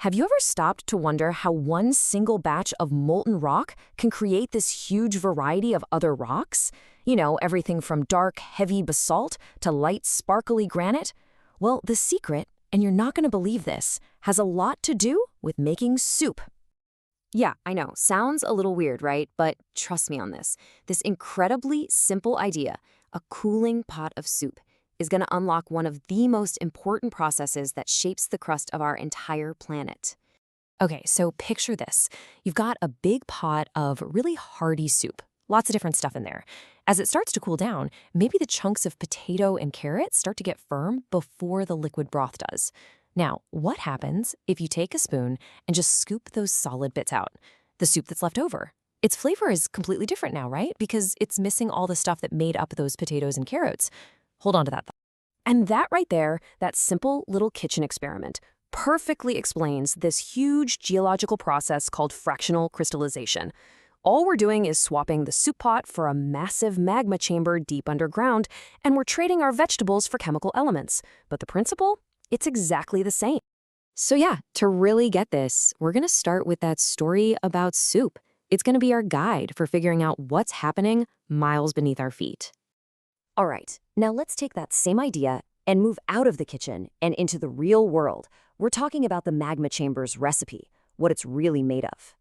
Have you ever stopped to wonder how one single batch of molten rock can create this huge variety of other rocks? You know, everything from dark, heavy basalt to light, sparkly granite? Well, the secret, and you're not going to believe this, has a lot to do with making soup. Yeah, I know, sounds a little weird, right? But trust me on this. This incredibly simple idea, a cooling pot of soup, is going to unlock one of the most important processes that shapes the crust of our entire planet. Okay, so picture this. You've got a big pot of really hearty soup, lots of different stuff in there. As it starts to cool down, maybe the chunks of potato and carrot start to get firm before the liquid broth does. Now, what happens if you take a spoon and just scoop those solid bits out? The soup that's left over. Its flavor is completely different now, right? Because it's missing all the stuff that made up those potatoes and carrots. Hold on to that thought. And that right there, that simple little kitchen experiment, perfectly explains this huge geological process called fractional crystallization. All we're doing is swapping the soup pot for a massive magma chamber deep underground, and we're trading our vegetables for chemical elements. But the principle? It's exactly the same. So yeah, to really get this, we're going to start with that story about soup. It's going to be our guide for figuring out what's happening miles beneath our feet. All right, now let's take that same idea and move out of the kitchen and into the real world. We're talking about the magma chamber's recipe, what it's really made of.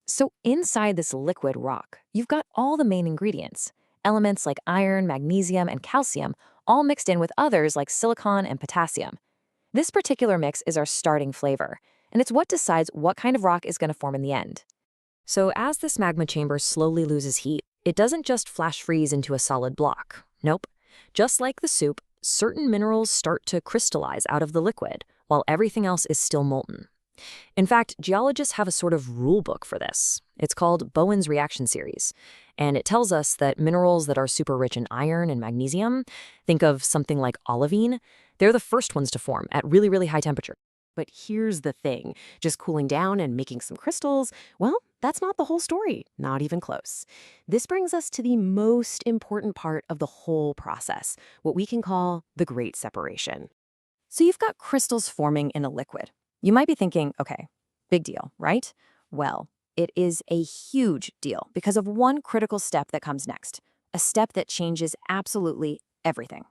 So inside this liquid rock, you've got all the main ingredients, elements like iron, magnesium, and calcium, all mixed in with others like silicon and potassium. This particular mix is our starting flavor, and it's what decides what kind of rock is going to form in the end. So as this magma chamber slowly loses heat, it doesn't just flash freeze into a solid block. Nope. Just like the soup, certain minerals start to crystallize out of the liquid, while everything else is still molten. In fact, geologists have a sort of rule book for this. It's called Bowen's reaction series, and it tells us that minerals that are super rich in iron and magnesium, think of something like olivine, they're the first ones to form at really, really high temperature. But here's the thing, just cooling down and making some crystals, well, that's not the whole story, not even close. This brings us to the most important part of the whole process, what we can call the great separation. So you've got crystals forming in a liquid. You might be thinking, okay, big deal, right? Well, it is a huge deal because of one critical step that comes next, a step that changes absolutely everything.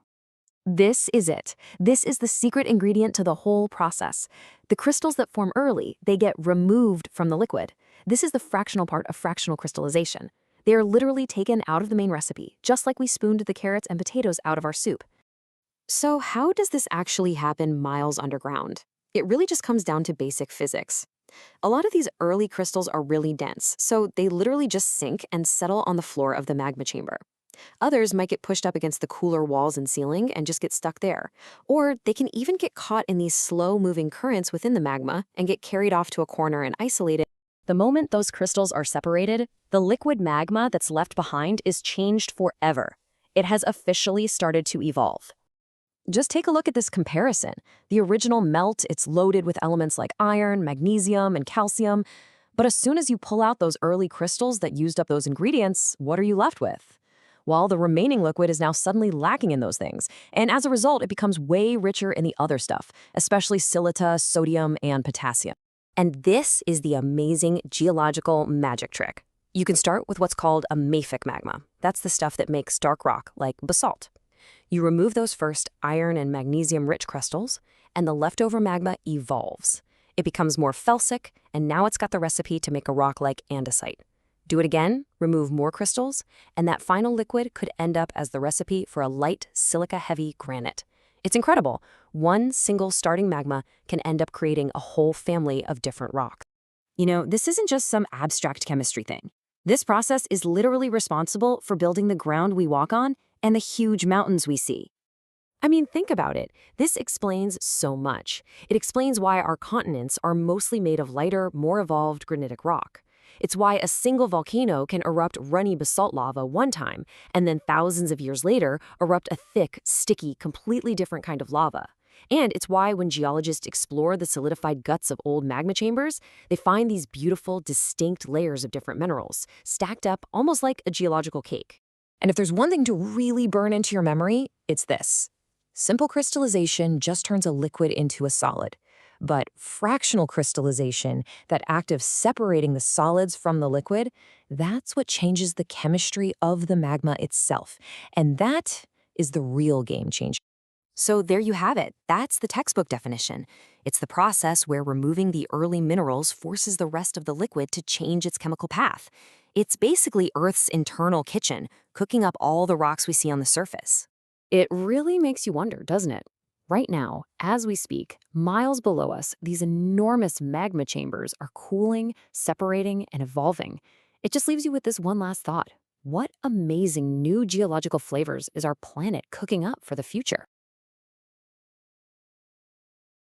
This is it. This is the secret ingredient to the whole process. The crystals that form early, they get removed from the liquid. This is the fractional part of fractional crystallization. They are literally taken out of the main recipe, just like we spooned the carrots and potatoes out of our soup. So how does this actually happen miles underground? It really just comes down to basic physics. A lot of these early crystals are really dense, so they literally just sink and settle on the floor of the magma chamber. Others might get pushed up against the cooler walls and ceiling and just get stuck there. Or they can even get caught in these slow-moving currents within the magma and get carried off to a corner and isolated. The moment those crystals are separated, the liquid magma that's left behind is changed forever. It has officially started to evolve. Just take a look at this comparison. The original melt, it's loaded with elements like iron, magnesium, and calcium. But as soon as you pull out those early crystals that used up those ingredients, what are you left with? Well, the remaining liquid is now suddenly lacking in those things, and as a result, it becomes way richer in the other stuff, especially silica, sodium, and potassium. And this is the amazing geological magic trick. You can start with what's called a mafic magma. That's the stuff that makes dark rock, like basalt. You remove those first iron and magnesium-rich crystals, and the leftover magma evolves. It becomes more felsic, and now it's got the recipe to make a rock like andesite. Do it again, remove more crystals, and that final liquid could end up as the recipe for a light, silica-heavy granite. It's incredible. One single starting magma can end up creating a whole family of different rocks. You know, this isn't just some abstract chemistry thing. This process is literally responsible for building the ground we walk on and the huge mountains we see. I mean, think about it. This explains so much. It explains why our continents are mostly made of lighter, more evolved granitic rock. It's why a single volcano can erupt runny basalt lava one time, and then thousands of years later erupt a thick, sticky, completely different kind of lava. And it's why when geologists explore the solidified guts of old magma chambers, they find these beautiful, distinct layers of different minerals, stacked up almost like a geological cake. And if there's one thing to really burn into your memory, it's this. Simple crystallization just turns a liquid into a solid. But fractional crystallization, that act of separating the solids from the liquid, that's what changes the chemistry of the magma itself. And that is the real game changer. So there you have it. That's the textbook definition. It's the process where removing the early minerals forces the rest of the liquid to change its chemical path. It's basically Earth's internal kitchen, cooking up all the rocks we see on the surface. It really makes you wonder, doesn't it? Right now, as we speak, miles below us, these enormous magma chambers are cooling, separating, and evolving. It just leaves you with this one last thought. What amazing new geological flavors is our planet cooking up for the future?